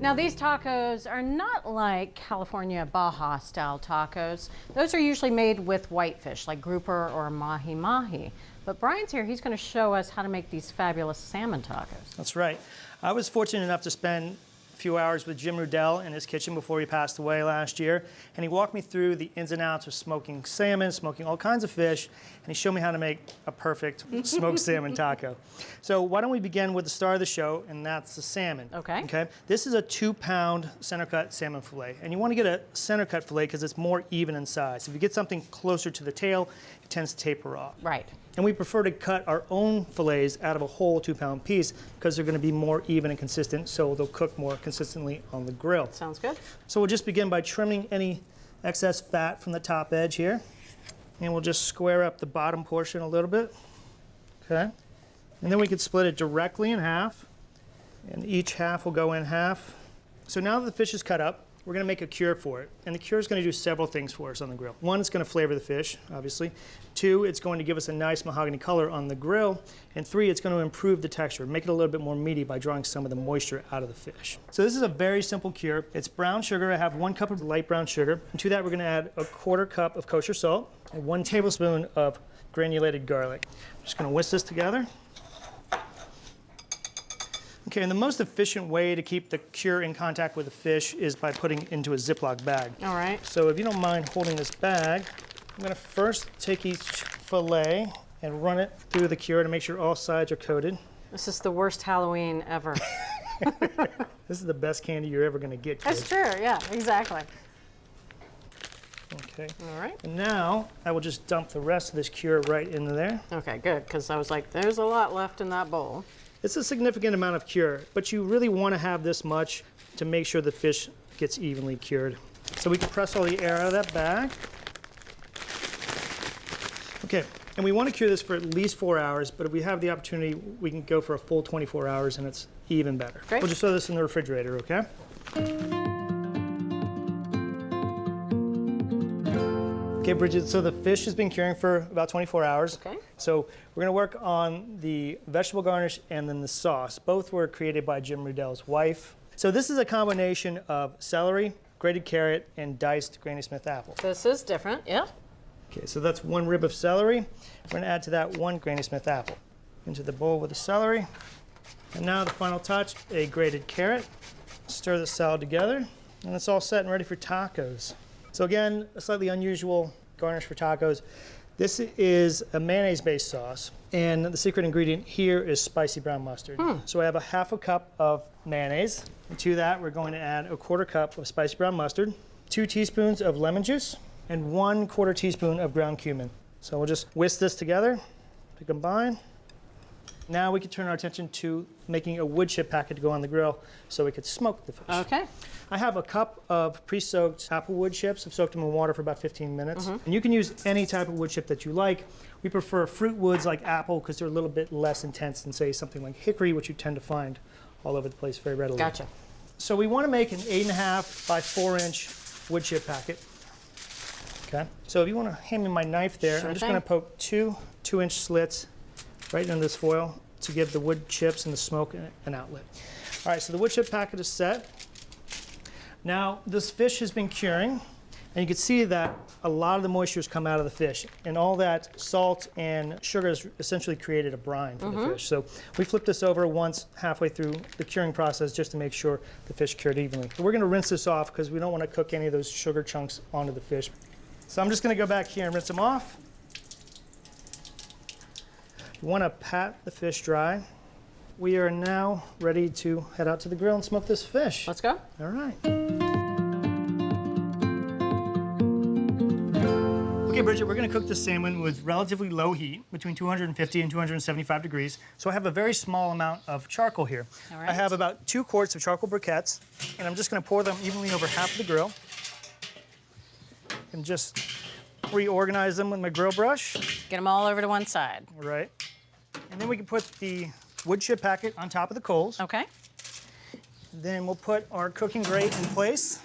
Now these tacos are not like California Baja style tacos. Those are usually made with whitefish like grouper or mahi-mahi. But Bryan's here, he's going to show us how to make these fabulous salmon tacos. That's right. I was fortunate enough to spend a few hours with Jim Rudell in his kitchen before he passed away last year, and he walked me through the ins and outs of smoking salmon, smoking all kinds of fish, and he showed me how to make a perfect smoked salmon taco. So why don't we begin with the star of the show, and that's the salmon. Okay. This is a 2-pound center cut salmon fillet, and you want to get a center cut fillet because it's more even in size. If you get something closer to the tail, it tends to taper off. Right. And we prefer to cut our own fillets out of a whole 2-pound piece because they're going to be more even and consistent, so they'll cook more consistently on the grill. Sounds good. So we'll just begin by trimming any excess fat from the top edge here. And we'll just square up the bottom portion a little bit. Okay. And then we can split it directly in half. And each half will go in half. So now that the fish is cut up, we're going to make a cure for it. And the cure is going to do several things for us on the grill. One, it's going to flavor the fish, obviously. 2, it's going to give us a nice mahogany color on the grill. And 3, it's going to improve the texture, make it a little bit more meaty by drawing some of the moisture out of the fish. So this is a very simple cure. It's brown sugar. I have 1 cup of light brown sugar. And to that, we're going to add a 1/4 cup of kosher salt and 1 tablespoon of granulated garlic. I'm just going to whisk this together. Okay, and the most efficient way to keep the cure in contact with the fish is by putting it into a Ziploc bag. All right. So if you don't mind holding this bag, I'm going to first take each fillet and run it through the cure to make sure all sides are coated. This is the worst Halloween ever. This is the best candy you're ever going to get, kid. That's true, yeah, exactly. Okay. All right. And now I will just dump the rest of this cure right into there. Okay, good, because I was like, there's a lot left in that bowl. It's a significant amount of cure, but you really want to have this much to make sure the fish gets evenly cured. So we can press all the air out of that bag. Okay, and we want to cure this for at least 4 hours, but if we have the opportunity, we can go for a full 24 hours and it's even better. Great. We'll just throw this in the refrigerator, okay? Okay, Bridget, so the fish has been curing for about 24 hours. Okay. So we're gonna work on the vegetable garnish and then the sauce. Both were created by Jim Rudell's wife. So this is a combination of celery, grated carrot, and diced Granny Smith apple. This is different, yeah. Okay, so that's 1 rib of celery. We're gonna add to that 1 Granny Smith apple. Into the bowl with the celery. And now the final touch, a grated carrot. Stir the salad together, and it's all set and ready for tacos. So again, a slightly unusual garnish for tacos. This is a mayonnaise-based sauce, and the secret ingredient here is spicy brown mustard. So I have a 1/2 cup of mayonnaise, and to that we're going to add a 1/4 cup of spicy brown mustard, 2 teaspoons of lemon juice, and 1/4 teaspoon of ground cumin. So we'll just whisk this together to combine. Now we can turn our attention to making a wood chip packet to go on the grill so we could smoke the fish. Okay. I have a cup of pre-soaked apple wood chips. I've soaked them in water for about 15 minutes. And you can use any type of wood chip that you like. We prefer fruit woods like apple because they're a little bit less intense than, say, something like hickory, which you tend to find all over the place very readily. Gotcha. So we want to make an 8.5 by 4-inch wood chip packet. Okay. So if you want to hand me my knife there, Sure I'm just thing. going to poke 2 2-inch slits right into this foil to give the wood chips and the smoke an outlet. All right, so the wood chip packet is set. Now, this fish has been curing, and you can see that a lot of the moisture has come out of the fish, and all that salt and sugar has essentially created a brine for the fish. So we flip this over once halfway through the curing process just to make sure the fish cured evenly. But we're going to rinse this off because we don't want to cook any of those sugar chunks onto the fish. So I'm just going to go back here and rinse them off. You want to pat the fish dry. We are now ready to head out to the grill and smoke this fish. Let's go. All right. Okay, Bridget, we're going to cook the salmon with relatively low heat, between 250 and 275 degrees. So I have a very small amount of charcoal here. All right. I have about 2 quarts of charcoal briquettes, and I'm just going to pour them evenly over half of the grill. And just reorganize them with my grill brush. Get them all over to one side. All right. And then we can put the wood chip packet on top of the coals. Okay. Then we'll put our cooking grate in place.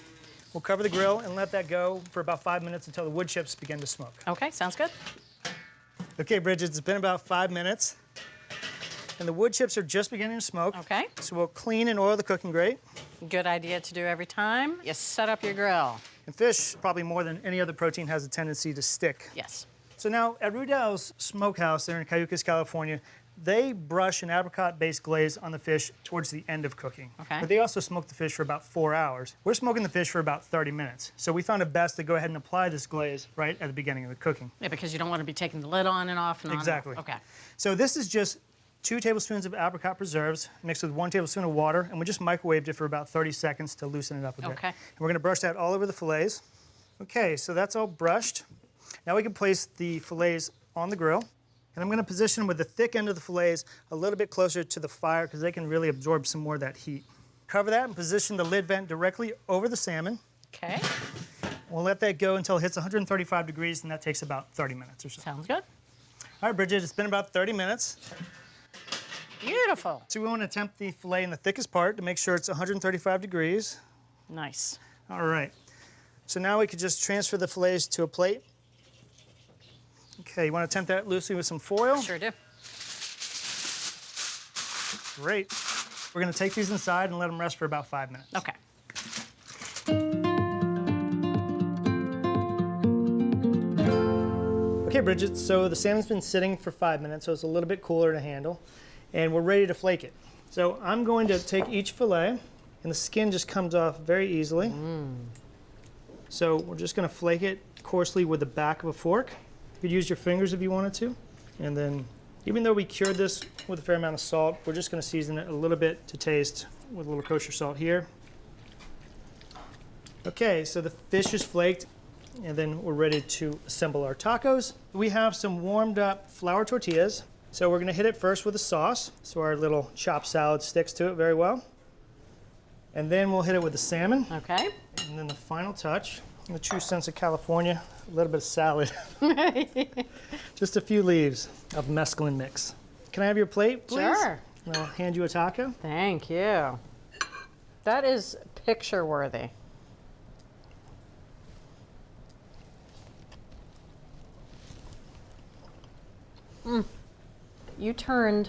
We'll cover the grill and let that go for about 5 minutes until the wood chips begin to smoke. Okay, sounds good. Okay, Bridget, it's been about 5 minutes. And the wood chips are just beginning to smoke. Okay. So we'll clean and oil the cooking grate. Good idea to do every time. You set up your grill. And fish, probably more than any other protein, has a tendency to stick. Yes. So now at Rudell's Smokehouse there in Cayucas, California, they brush an apricot-based glaze on the fish towards the end of cooking. Okay. But they also smoke the fish for about 4 hours. We're smoking the fish for about 30 minutes. So we found it best to go ahead and apply this glaze right at the beginning of the cooking. Yeah, because you don't want to be taking the lid on and off and Exactly. on. Okay. So this is just 2 tablespoons of apricot preserves mixed with 1 tablespoon of water, and we just microwaved it for about 30 seconds to loosen it up a bit. Okay. And we're gonna brush that all over the fillets. Okay, so that's all brushed. Now we can place the fillets on the grill. And I'm gonna position them with the thick end of the fillets a little bit closer to the fire because they can really absorb some more of that heat. Cover that and position the lid vent directly over the salmon. Okay. We'll let that go until it hits 135 degrees, and that takes about 30 minutes or so. Sounds good. All right, Bridget, it's been about 30 minutes. Beautiful. So we want to temp the fillet in the thickest part to make sure it's 135 degrees. Nice. All right. So now we could just transfer the fillets to a plate. Okay, you want to temp that loosely with some foil? Sure do. Great. We're going to take these inside and let them rest for about 5 minutes. Okay. Okay, Bridget, so the salmon's been sitting for 5 minutes, so it's a little bit cooler to handle, and we're ready to flake it. So I'm going to take each fillet, and the skin just comes off very easily. So we're just going to flake it coarsely with the back of a fork. You could use your fingers if you wanted to. And then, even though we cured this with a fair amount of salt, we're just going to season it a little bit to taste with a little kosher salt here. Okay, so the fish is flaked, and then we're ready to assemble our tacos. We have some warmed up flour tortillas. So we're going to hit it first with a sauce, so our little chopped salad sticks to it very well. And then we'll hit it with the salmon. Okay. And then the final touch, in the true sense of California, a little bit of salad. Just a few leaves of mesclun mix. Can I have your plate, please? Sure. And I'll hand you a taco. Thank you. That is picture worthy. You turned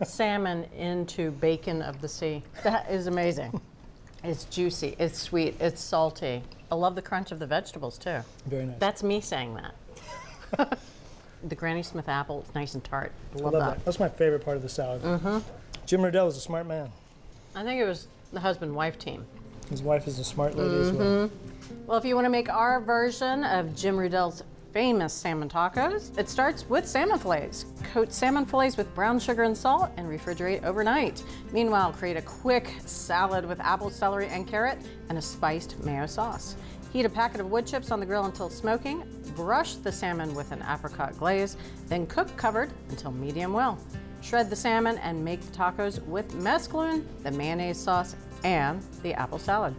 salmon into bacon of the sea. That is amazing. It's juicy, it's sweet, it's salty. I love the crunch of the vegetables too. Very nice. That's me saying that. The Granny Smith apple, it's nice and tart. Love I that. love that. That's my favorite part of the salad. Jim Riddell is a smart man. I think it was the husband-wife team. His wife is a smart lady as well. Well, if you want to make our version of Jim Rudell's famous salmon tacos, it starts with salmon fillets. Coat salmon fillets with brown sugar and salt and refrigerate overnight. Meanwhile, create a quick salad with apple, celery, and carrot and a spiced mayo sauce. Heat a packet of wood chips on the grill until smoking. Brush the salmon with an apricot glaze, then cook covered until medium well. Shred the salmon and make the tacos with mesclun, the mayonnaise sauce, and the apple salad.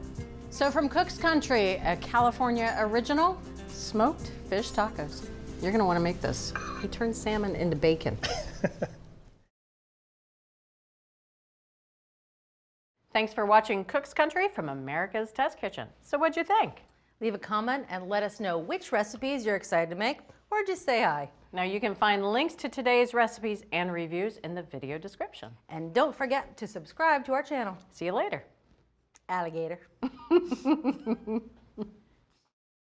So from Cook's Country, a California original, smoked fish tacos. You're gonna wanna make this. You turn salmon into bacon. Thanks for watching Cook's Country from America's Test Kitchen. So what'd you think? Leave a comment and let us know which recipes you're excited to make, or just say hi. Now you can find links to today's recipes and reviews in the video description. And don't forget to subscribe to our channel. See you later. Alligator.